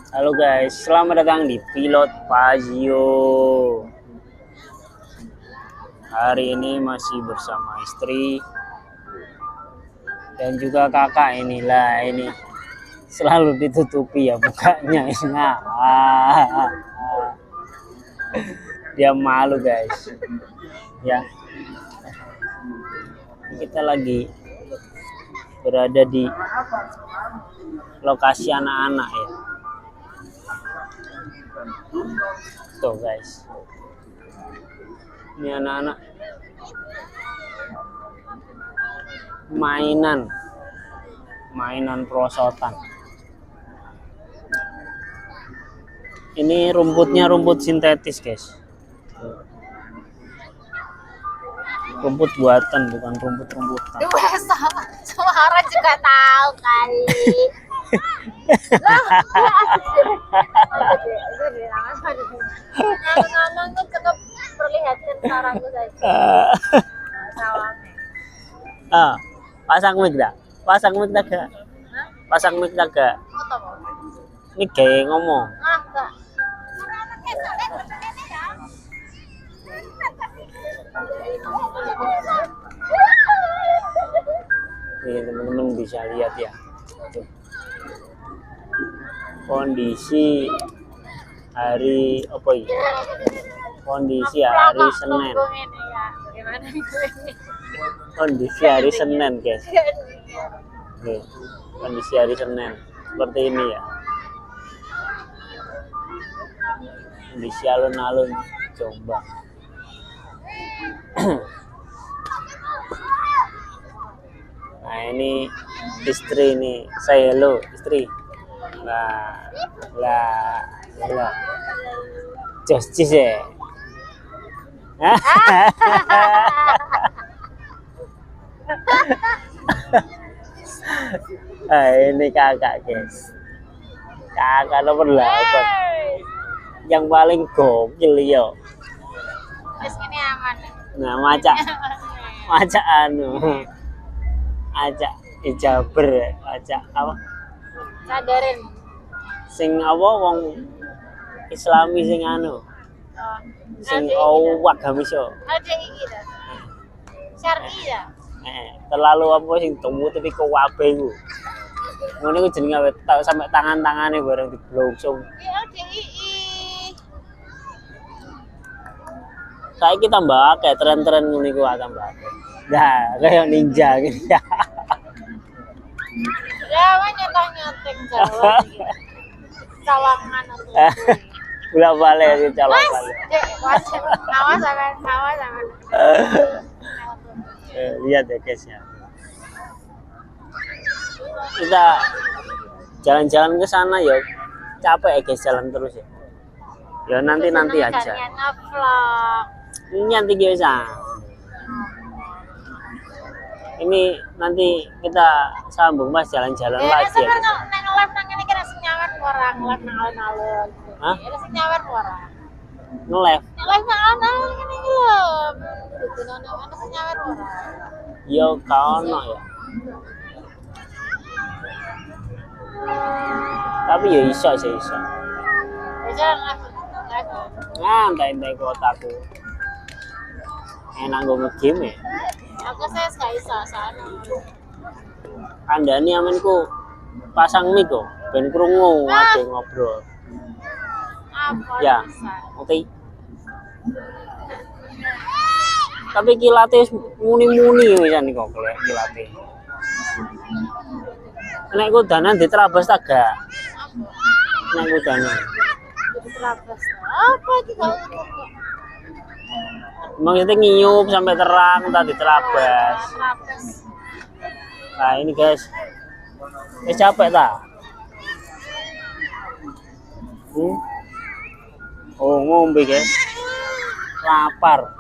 Halo guys, selamat datang di Pilot Fazio. Hari ini masih bersama istri dan juga kakak inilah ini selalu ditutupi ya bukanya. Dia malu guys. Ya, kita lagi berada di lokasi anak-anak ya. Tuh guys, ini anak-anak mainan perosotan. Ini rumputnya rumput sintetis guys, rumput buatan bukan rumput-rumputan. Suara juga tahu kali. Ngomong tuh cukup perlihatkan sarangku saja. Pasang mic dah, pasang mic dah gak? Pasang mic dah gak? Ini kayak ngomong. Enggak. Nih teman-teman bisa lihat ya. Tuh. Kondisi hari apa ya? Kondisi hari Senin. Kondisi hari Senin guys. Nih, kondisi hari Senin seperti ini ya. Kondisi alun-alun Jombang. Nah ini istri nih, saya hello istri. Lah, Justice ya. Ini kakak guys, kakak nomor 8 yang paling gokil yo. Terus ini aman. Nah macak ajak ijaber, ajak apa? Sadarin. Sing apa wong Islami sing anu. Sing agamis yo. Ada iki dah. Syar'i ya. Terlalu apa sing temu tapi kok wabe iku. Ngono iku jenenge sampai tangan-tangane bareng diblongsong. Ya ada iki. Saiki tambah akeh tren-tren ngono iku tambah akeh. Nah, kayak ninja gitu ya. Ya, nyetang-nyeteng Jawa gitu. Cawangan atau Bolak-balik sih calon-calon. awas sama. Lihat ya guys ya. Kita jalan-jalan ke sana ya. Capek ya guys jalan terus ya. Ya nanti aja. Nge-vlog. Nanti biasa. Ini nanti kita sambung mas jalan-jalan Ya, lagi ya. nang live nang ngene iki rasa nyawer orang, live nang alun-alun. Hah? Ya rasa nyawer orang. Nge-live. Live nang alun-alun ngene iki lho. Kudu ana nyawer orang. Yo kaono ya. Tapi ya iso sih iso. Ya jangan live. Ngantai kotaku. Enak gue nge-game ya. Aku saya gak iso sana. Kandani amenku pasang mic kok ben krungu ade ngobrol. Apa Ya, bisa? oke. Tapi kilate muni-muni wisan kok golek kilate. Nek kudanan diterabas ta gak? Nek kudanan. Terabas. Apa itu kau? Maksudnya ngiyup sampai terang tadi terabas. Terabas. Nah ini guys, capek tak? Oh ngombe guys, lapar,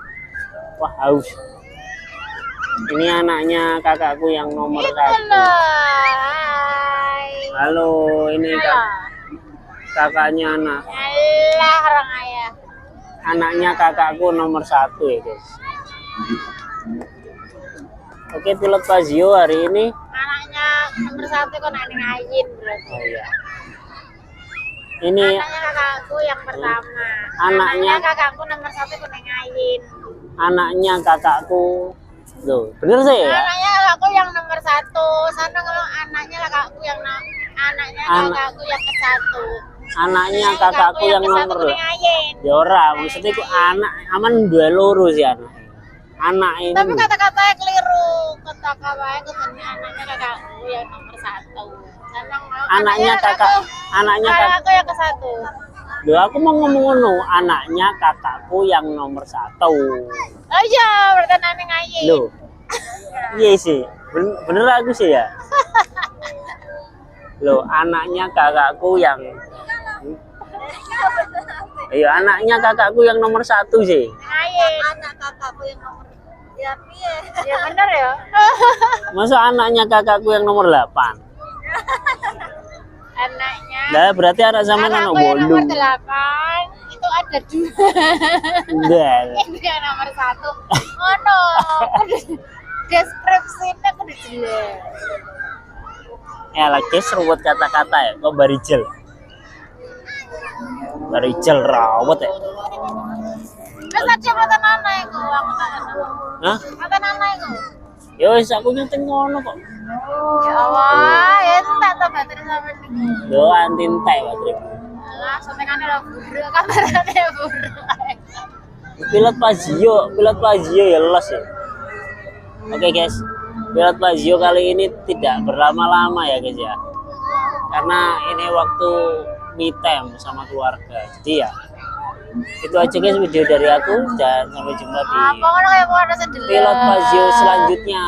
wah haus. Ini anaknya kakakku yang nomor 1. Halo, ini kakaknya anak. Alah orang ayah. Anaknya kakakku nomor 1 ya guys. Oke, Pilot Fazio hari ini Anaknya nomor 1 kan anak Ayin berarti. oh iya. Ini Anaknya kakakku yang pertama. Anaknya. Kakakku nomor 1 kuning ayin. anaknya kakakku. Loh, bener sih ya? Anaknya kakakku yang nomor 1. Sana ngomong anaknya kakakku yang anaknya Anak- kakakku yang ke-1. Anaknya kakakku yang ke-1 nomor. kuning ayin. Ya ora, maksudnya ku anak aman dua loro sih anak. Anak ini. Tapi kata-katanya keliru. Kata-katanya kudune anaknya kakakku yang nomor 1. Sana ngomong Anaknya anaknya kakak. kakakku yang ke-1. Loh, aku mau ngomong ngono, anaknya kakakku yang nomor 1. Oh iya, berarti anaknya ngayin. Loh. Iya sih. Bener aku sih ya. Loh, anaknya kakakku yang Iya, anaknya kakakku yang nomor 1 sih. Ngayin. Anak kakakku yang nomor ya piye? Ya bener ya. Masa anaknya kakakku yang nomor 8? Anaknya Lah berarti anak sampean anak kakakku yang nomor 8. 8 itu ada 2. Enggak. Itu yang nomor 1. Oh no. Deskripsinya kudu jelas. Lagi seruput kata-kata ya, kok barijel. Barijel rawat ya. Wes aja kata nana iku, aku tak kenal. Hah? Kata nana iku. Ya wis aku nyeting ngono kok. Ya Allah, ya tak tak baterai sampe niku. Yo anti entek baterai. Alah, setengahnya lo buruk, kameranya buruk. Pilot Pazio ya los ya. Oke guys, pilot Pazio kali ini tidak berlama-lama ya guys ya. Karena ini waktu me time sama keluarga. Jadi ya itu aja guys video dari aku dan sampai jumpa di Apa ngono kayak mau ada sedelok. pilot Pazio selanjutnya.